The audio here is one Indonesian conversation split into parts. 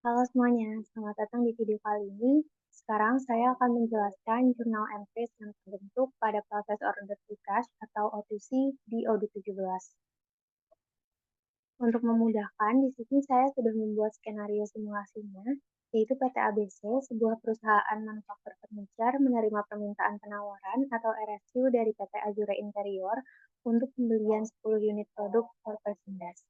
Halo semuanya, selamat datang di video kali ini. Sekarang saya akan menjelaskan jurnal entries yang terbentuk pada proses order to cash atau O2C di OD17. Untuk memudahkan, di sini saya sudah membuat skenario simulasinya, yaitu PT ABC, sebuah perusahaan manufaktur furniture menerima permintaan penawaran atau RFQ dari PT Azure Interior untuk pembelian 10 unit produk for person desk.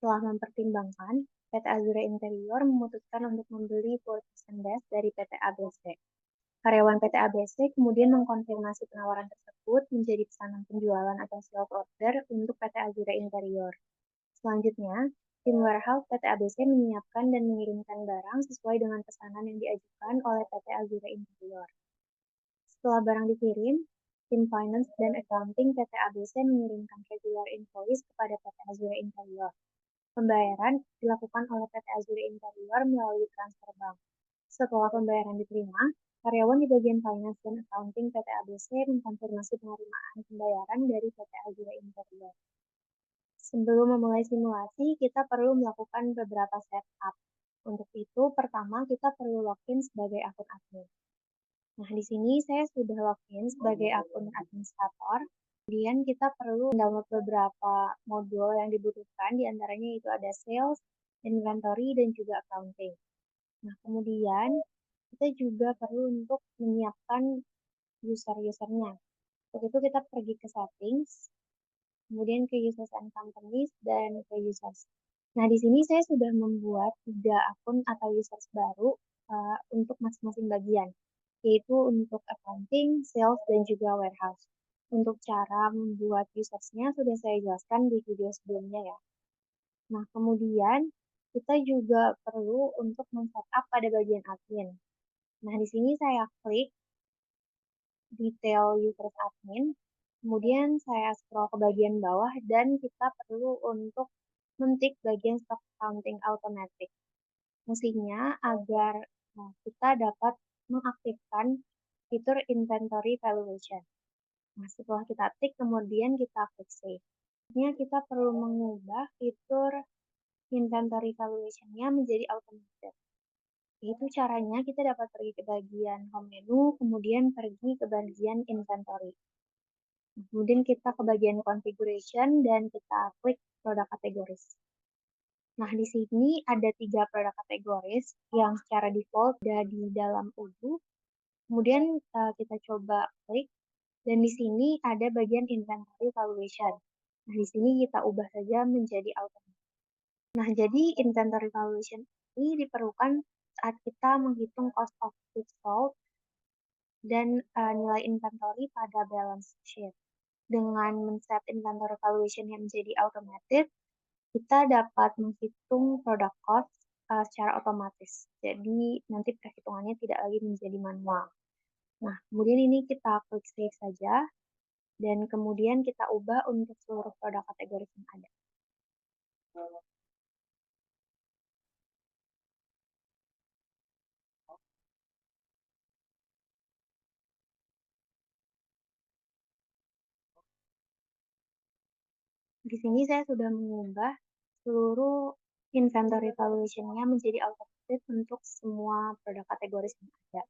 Setelah mempertimbangkan, PT Azure Interior memutuskan untuk membeli 10% desk dari PT ABC. Karyawan PT ABC kemudian mengkonfirmasi penawaran tersebut menjadi pesanan penjualan atau sales order untuk PT Azure Interior. Selanjutnya, tim warehouse PT ABC menyiapkan dan mengirimkan barang sesuai dengan pesanan yang diajukan oleh PT Azure Interior. Setelah barang dikirim, tim finance dan accounting PT ABC mengirimkan regular invoice kepada PT Azure Interior. Pembayaran dilakukan oleh PT Azure Interior melalui transfer bank. Setelah pembayaran diterima, karyawan di bagian finance dan accounting PT ABC mengkonfirmasi penerimaan pembayaran dari PT Azure Interior. Sebelum memulai simulasi, kita perlu melakukan beberapa setup. Untuk itu, pertama kita perlu login sebagai akun admin. Nah, di sini saya sudah login sebagai akun administrator. Kemudian kita perlu download beberapa modul yang dibutuhkan, diantaranya itu ada sales, inventory, dan juga accounting. Nah, kemudian kita juga perlu untuk menyiapkan user-usernya. Untuk itu kita pergi ke settings, kemudian ke users and companies, dan ke users. Nah, di sini saya sudah membuat 3 akun atau users baru untuk masing-masing bagian, yaitu untuk accounting, sales, dan juga warehouse. Untuk cara membuat usersnya sudah saya jelaskan di video sebelumnya ya. Nah, kemudian kita juga perlu untuk men-setup pada bagian admin. Nah, di sini saya klik detail users admin, kemudian saya scroll ke bagian bawah dan kita perlu untuk mentik bagian stock counting automatic. Fungsinya agar kita dapat mengaktifkan fitur inventory valuation. Nah, setelah kita tik, kemudian kita klik save. Selanjutnya kita perlu mengubah fitur inventory valuation-nya menjadi automated. Itu caranya kita dapat pergi ke bagian home menu, kemudian pergi ke bagian inventory. Kemudian kita ke bagian configuration dan kita klik produk kategoris. Nah, di sini ada 3 produk kategoris yang secara default ada di dalam Odoo. Kemudian kita coba klik dan di sini ada bagian inventory valuation. Nah, di sini kita ubah saja menjadi automatic. Nah, jadi inventory valuation ini diperlukan saat kita menghitung cost of goods sold dan nilai inventory pada balance sheet. Dengan men-set inventory valuation yang menjadi automated, kita dapat menghitung produk cost secara otomatis. Jadi nanti perhitungannya tidak lagi menjadi manual. Nah, kemudian ini kita klik save saja, dan kemudian kita ubah untuk seluruh produk kategori yang ada. Di sini saya sudah mengubah seluruh inventory valuation-nya menjadi automated untuk semua produk kategori yang ada.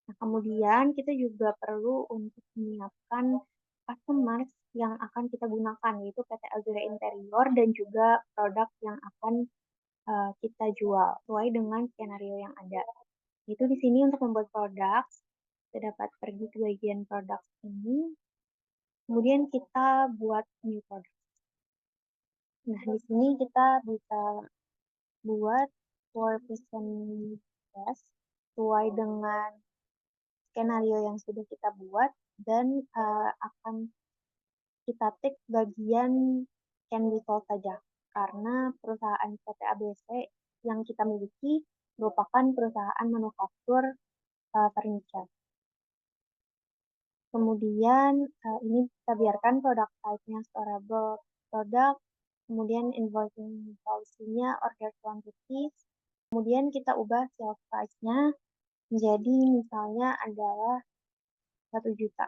Nah, kemudian kita juga perlu untuk menyiapkan customer yang akan kita gunakan, yaitu PT Azure Interior dan juga produk yang akan kita jual sesuai dengan skenario yang ada. Itu di sini untuk membuat produk, kita dapat pergi ke bagian produk ini, kemudian kita buat new product. Nah, di sini kita bisa buat 4% test sesuai dengan skenario yang sudah kita buat dan akan kita tik bagian can be sold saja karena perusahaan PT ABC yang kita miliki merupakan perusahaan manufaktur furniture. Kemudian ini kita biarkan produk type-nya storable product, kemudian invoicing policy-nya order quantities, kemudian kita ubah sales price-nya menjadi misalnya adalah 1 juta.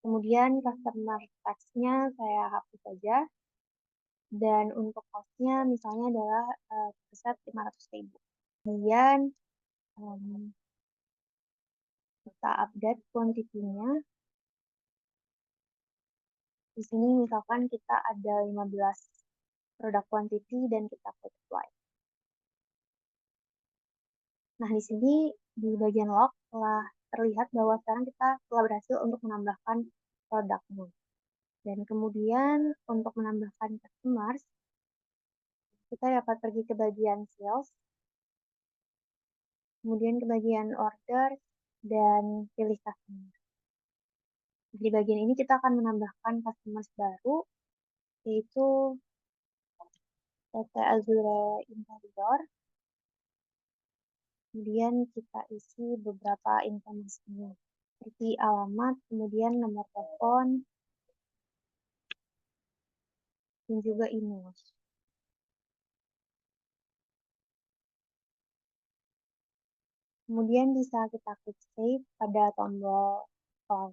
Kemudian customer tax-nya saya hapus saja. dan untuk cost-nya misalnya adalah sebesar 500.000. Kemudian kita update quantity-nya. Di sini misalkan kita ada 15 produk quantity dan kita klik apply. Nah, di sini di bagian log telah terlihat bahwa sekarang kita telah berhasil untuk menambahkan produknya. Dan kemudian untuk menambahkan customers, kita dapat pergi ke bagian sales, kemudian ke bagian order, dan pilih customer. Di bagian ini kita akan menambahkan customers baru, yaitu PT Azure Interior. Kemudian kita isi beberapa informasinya, seperti alamat, kemudian nomor telepon, dan juga email. Kemudian bisa kita klik save pada tombol file.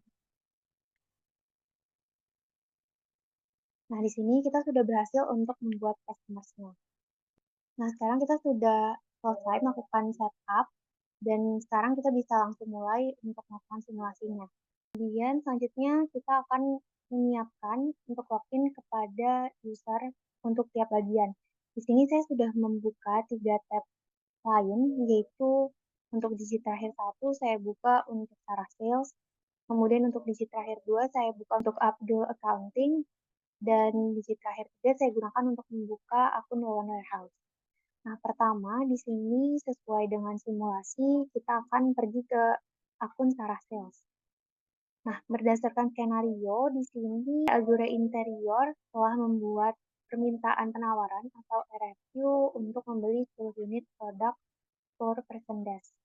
Nah, di sini kita sudah berhasil untuk membuat customer-nya. Nah, sekarang kita sudah selesai melakukan setup, dan sekarang kita bisa langsung mulai untuk melakukan simulasinya. Kemudian selanjutnya kita akan menyiapkan untuk login kepada user untuk tiap bagian. Di sini saya sudah membuka 3 tab lain, yaitu untuk digit terakhir 1 saya buka untuk Sarah Sales, kemudian untuk digit terakhir 2 saya buka untuk Abdul Accounting, dan digit terakhir 3 saya gunakan untuk membuka akun Wawan Warehouse. Nah, pertama di sini sesuai dengan simulasi kita akan pergi ke akun Sarah Sales. Nah, berdasarkan skenario di sini Azure Interior telah membuat permintaan penawaran atau RFQ untuk membeli 10 unit produk for person desk.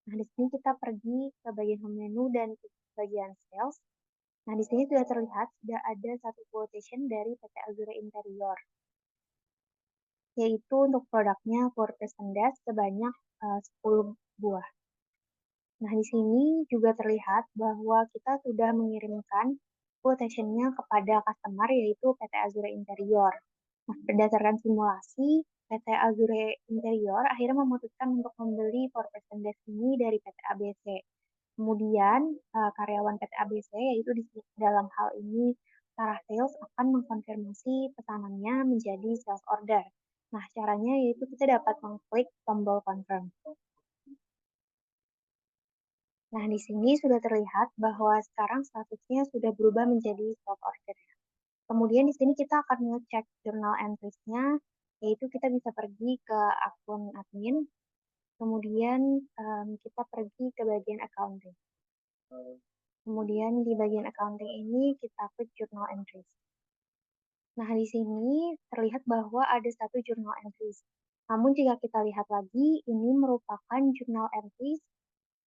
Nah, di sini kita pergi ke bagian home menu dan ke bagian sales. Nah, di sini sudah terlihat sudah ada satu quotation dari PT Azure Interior, yaitu untuk produknya for person desk sebanyak 10 buah. Nah, di sini juga terlihat bahwa kita sudah mengirimkan quotation-nya kepada customer, yaitu PT Azure Interior. Nah, berdasarkan simulasi, PT Azure Interior akhirnya memutuskan untuk membeli for person desk ini dari PT ABC. Kemudian, karyawan PT ABC, yaitu di dalam hal ini Sarah Sales, akan mengkonfirmasi pesanannya menjadi sales order. Nah, caranya yaitu kita dapat mengklik tombol confirm. Nah, di sini sudah terlihat bahwa sekarang statusnya sudah berubah menjadi sales order. Kemudian di sini kita akan ngecek journal entries-nya, yaitu kita bisa pergi ke akun admin, kemudian kita pergi ke bagian accounting. Kemudian di bagian accounting ini kita klik journal entries. Nah, di sini terlihat bahwa ada satu journal entries. Namun jika kita lihat lagi, ini merupakan journal entries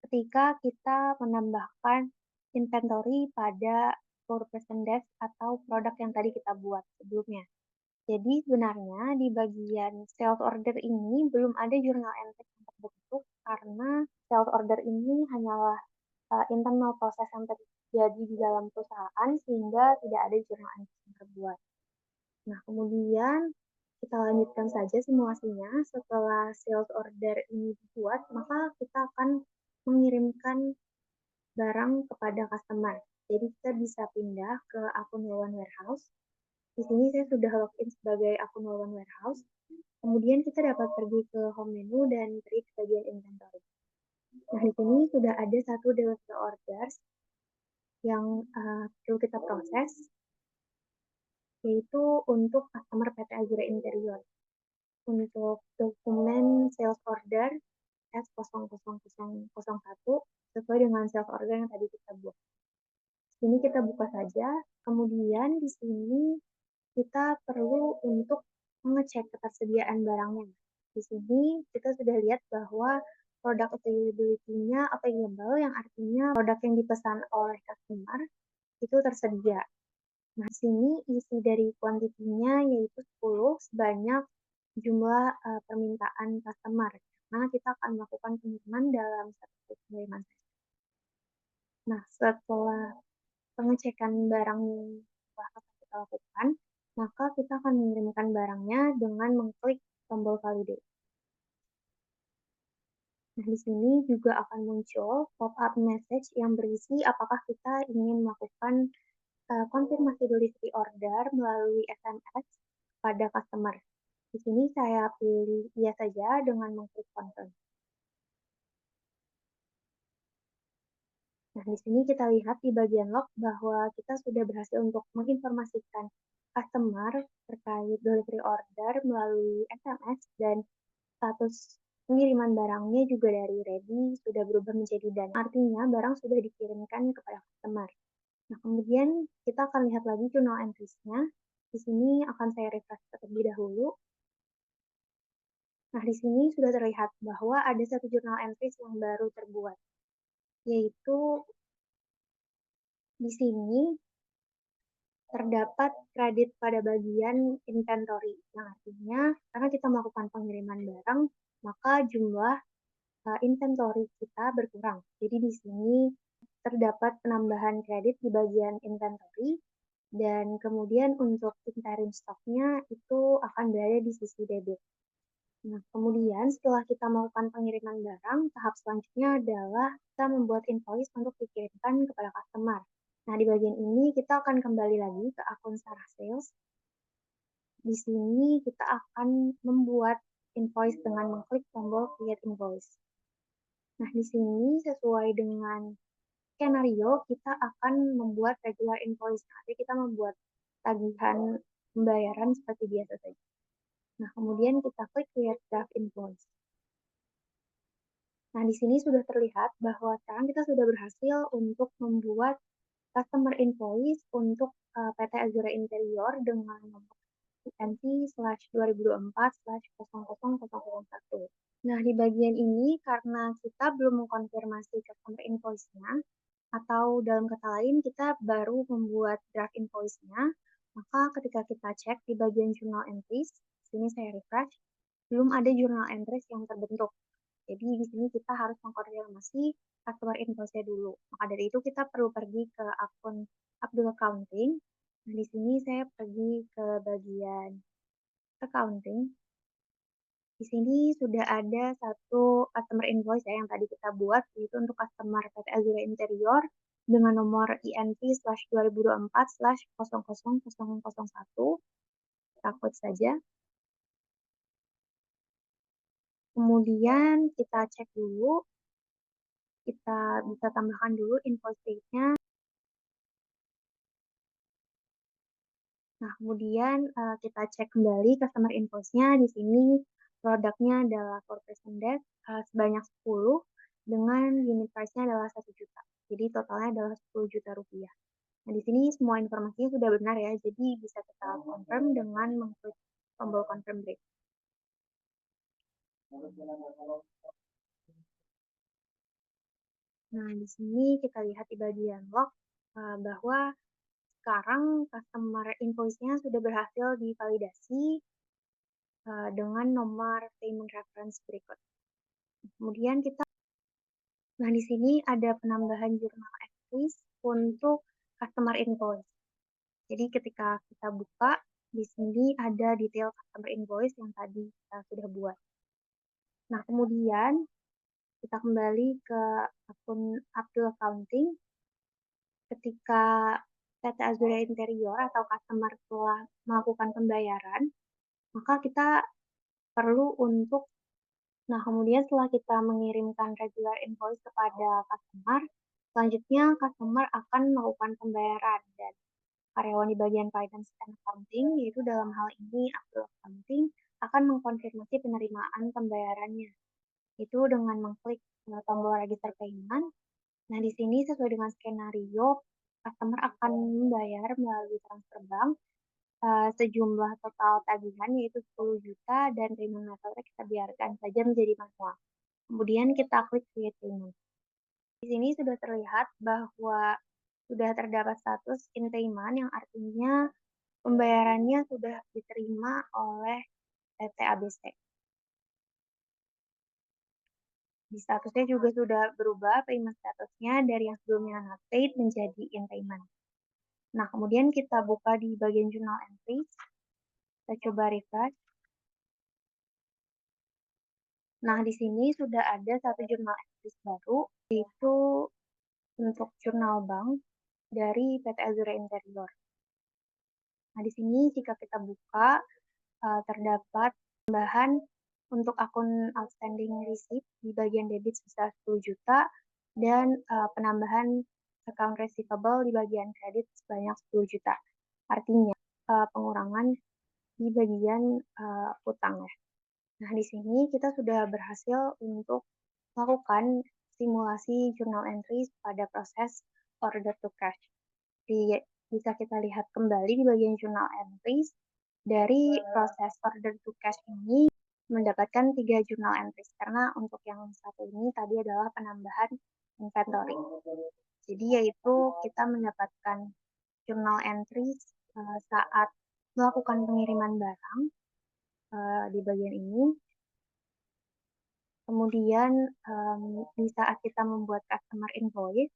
ketika kita menambahkan inventory pada for person desk atau produk yang tadi kita buat sebelumnya. Jadi sebenarnya di bagian sales order ini belum ada journal entry yang terbentuk karena sales order ini hanyalah internal proses yang terjadi di dalam perusahaan sehingga tidak ada jurnal entry yang terbuat. Nah, kemudian kita lanjutkan saja simulasinya. Setelah sales order ini dibuat, maka kita akan mengirimkan barang kepada customer. Jadi kita bisa pindah ke akun Wawan Warehouse. Di sini saya sudah login sebagai akun Wawan Warehouse. Kemudian kita dapat pergi ke home menu dan pergi ke bagian inventory. Nah, di sini sudah ada satu delivery orders yang perlu kita proses, yaitu untuk customer PT Azure Interior. Untuk dokumen sales order S00001 sesuai dengan sales order yang tadi kita buat. Ini kita buka saja, kemudian di sini kita perlu untuk mengecek ketersediaan barangnya. Di sini kita sudah lihat bahwa produk availability-nya available, yang artinya produk yang dipesan oleh customer itu tersedia. Nah, di sini isi dari kuantitinya yaitu 10 sebanyak jumlah permintaan customer. Nah, kita akan melakukan pengiriman dalam satu pengiriman. Nah, setelah pengecekan barang yang telah kita lakukan, maka kita akan mengirimkan barangnya dengan mengklik tombol validate. Nah, di sini juga akan muncul pop-up message yang berisi apakah kita ingin melakukan konfirmasi delivery order melalui SMS pada customer. Di sini saya pilih iya saja dengan mengklik confirm. Nah, di sini kita lihat di bagian log bahwa kita sudah berhasil untuk menginformasikan customer terkait delivery order melalui SMS dan status pengiriman barangnya juga dari ready sudah berubah menjadi done. Artinya barang sudah dikirimkan kepada customer. Nah, kemudian kita akan lihat lagi journal entries-nya. Di sini akan saya refresh terlebih dahulu. Nah, di sini sudah terlihat bahwa ada satu journal entries yang baru terbuat, yaitu di sini terdapat kredit pada bagian inventory, yang artinya karena kita melakukan pengiriman barang, maka jumlah inventory kita berkurang. Jadi di sini terdapat penambahan kredit di bagian inventory, dan kemudian untuk interim stoknya itu akan berada di sisi debit. Nah, kemudian setelah kita melakukan pengiriman barang, tahap selanjutnya adalah kita membuat invoice untuk dikirimkan kepada customer. Nah, di bagian ini kita akan kembali lagi ke akun Sarah Sales. Di sini kita akan membuat invoice dengan mengklik tombol create invoice. Nah, di sini sesuai dengan skenario, kita akan membuat regular invoice. Nanti kita membuat tagihan pembayaran seperti biasa saja. Nah, kemudian kita klik create draft invoice. Nah, di sini sudah terlihat bahwa sekarang kita sudah berhasil untuk membuat customer invoice untuk PT Azura Interior dengan nomor INC/2024/00001. Nah, di bagian ini karena kita belum mengkonfirmasi customer invoice-nya, atau dalam kata lain kita baru membuat draft invoice-nya, maka ketika kita cek di bagian journal entries, sini saya refresh, belum ada journal entries yang terbentuk. Jadi di sini kita harus mengkonfirmasi customer invoice-nya dulu. Maka dari itu kita perlu pergi ke akun Abdul Accounting. Nah, di sini saya pergi ke bagian accounting. Di sini sudah ada satu customer invoice ya yang tadi kita buat, yaitu untuk customer PT Azura Interior dengan nomor INV/2024/00001. Kita klik saja. Kemudian kita cek dulu, kita bisa tambahkan dulu invoice date-nya. Nah, kemudian kita cek kembali customer invoice-nya. Di sini produknya adalah 4% desk sebanyak 10 dengan unit price-nya adalah 1 juta. Jadi totalnya adalah 10 juta rupiah. Nah, di sini semua informasinya sudah benar ya. Jadi bisa kita confirm dengan mengklik tombol confirm break. Nah, di sini kita lihat di bagian log bahwa sekarang customer invoice-nya sudah berhasil divalidasi dengan nomor payment reference berikut. Kemudian nah di sini ada penambahan journal entries untuk customer invoice. Jadi ketika kita buka, di sini ada detail customer invoice yang tadi kita sudah buat. Nah, kemudian kita kembali ke akun Abdul Accounting. Ketika PT Azura Interior atau customer telah melakukan pembayaran, maka kita perlu untuk Nah, kemudian setelah kita mengirimkan regular invoice kepada customer, selanjutnya customer akan melakukan pembayaran dan karyawan di bagian finance and accounting, yaitu dalam hal ini Abdul Accounting, akan mengkonfirmasi penerimaan pembayarannya. Itu dengan mengklik tombol register payment. Nah, di sini sesuai dengan skenario, customer akan membayar melalui transfer bank sejumlah total tagihan yaitu 10 juta dan payment metode kita biarkan saja menjadi manual. Kemudian kita klik create payment. Di sini sudah terlihat bahwa sudah terdapat status in payment yang artinya pembayarannya sudah diterima oleh PT ABC. Di statusnya juga sudah berubah payment statusnya dari yang sebelumnya not paid menjadi in payment. Nah, kemudian kita buka di bagian journal entries. Kita coba refresh. Nah, di sini sudah ada satu jurnal entries baru, yaitu untuk jurnal bank dari PT Azura Interior. Nah, di sini jika kita buka, terdapat tambahan untuk akun outstanding receipt di bagian debit sebesar 10 juta dan penambahan account receivable di bagian kredit sebanyak 10 juta. Artinya, pengurangan di bagian utang ya. Nah, di sini kita sudah berhasil untuk melakukan simulasi journal entries pada proses order to cash. Bisa kita lihat kembali di bagian journal entries, dari proses order to cash ini mendapatkan 3 journal entries, karena untuk yang satu ini tadi adalah penambahan inventory. Jadi yaitu kita mendapatkan journal entries saat melakukan pengiriman barang di bagian ini. Kemudian di saat kita membuat customer invoice,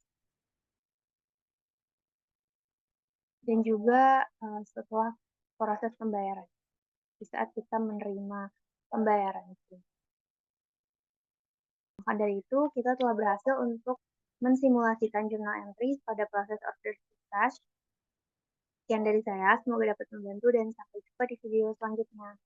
dan juga setelah proses pembayaran, di saat kita menerima pembayaran itu. Maka dari itu, kita telah berhasil untuk mensimulasikan journal entries pada proses order to cash. Sekian dari saya, semoga dapat membantu dan sampai jumpa di video selanjutnya.